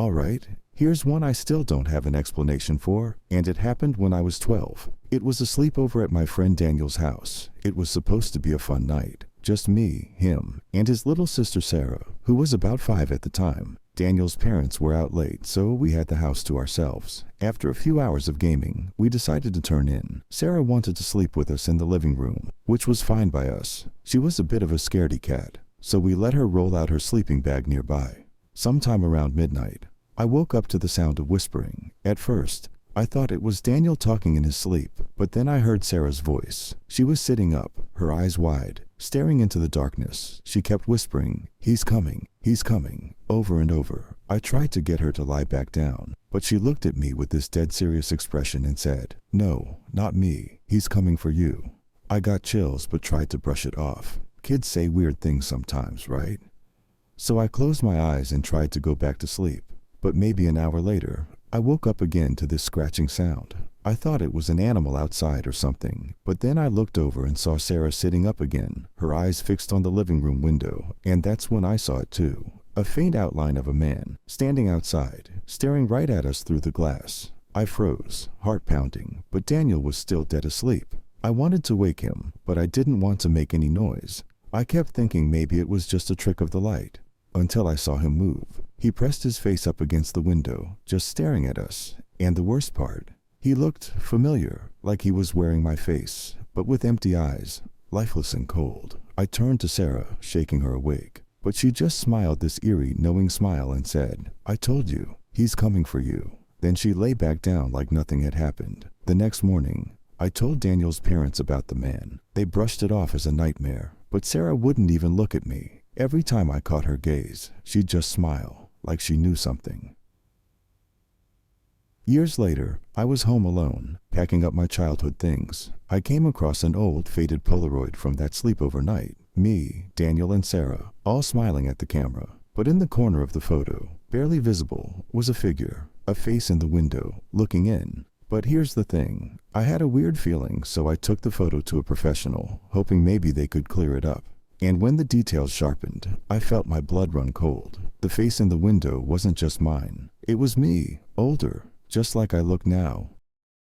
Alright, here's one I still don't have an explanation for, and it happened when I was 12. It was a sleepover at my friend Daniel's house. It was supposed to be a fun night. Just me, him, and his little sister Sarah, who was about 5 at the time. Daniel's parents were out late, so we had the house to ourselves. After a few hours of gaming, we decided to turn in. Sarah wanted to sleep with us in the living room, which was fine by us. She was a bit of a scaredy cat, so we let her roll out her sleeping bag nearby. Sometime around midnight, I woke up to the sound of whispering. At first, I thought it was Daniel talking in his sleep, but then I heard Sarah's voice. She was sitting up, her eyes wide, staring into the darkness. She kept whispering, he's coming, over and over. I tried to get her to lie back down, but she looked at me with this dead serious expression and said, no, not me, he's coming for you. I got chills but tried to brush it off. Kids say weird things sometimes, right? So I closed my eyes and tried to go back to sleep, but maybe an hour later, I woke up again to this scratching sound. I thought it was an animal outside or something, but then I looked over and saw Sarah sitting up again, her eyes fixed on the living room window, and that's when I saw it too. A faint outline of a man, standing outside, staring right at us through the glass. I froze, heart pounding, but Daniel was still dead asleep. I wanted to wake him, but I didn't want to make any noise. I kept thinking maybe it was just a trick of the light, until I saw him move. He pressed his face up against the window, just staring at us, and the worst part, he looked familiar, like he was wearing my face, but with empty eyes, lifeless and cold. I turned to Sarah, shaking her awake, but she just smiled this eerie, knowing smile and said, I told you, he's coming for you. Then she lay back down like nothing had happened. The next morning, I told Daniel's parents about the man. They brushed it off as a nightmare, but Sarah wouldn't even look at me. Every time I caught her gaze, she'd just smile, like she knew something. Years later, I was home alone, packing up my childhood things. I came across an old, faded Polaroid from that sleepover night. Me, Daniel, and Sarah, all smiling at the camera. But in the corner of the photo, barely visible, was a figure, a face in the window, looking in. But here's the thing, I had a weird feeling, so I took the photo to a professional, hoping maybe they could clear it up. And when the details sharpened, I felt my blood run cold. The face in the window wasn't just mine. It was me, older, just like I look now.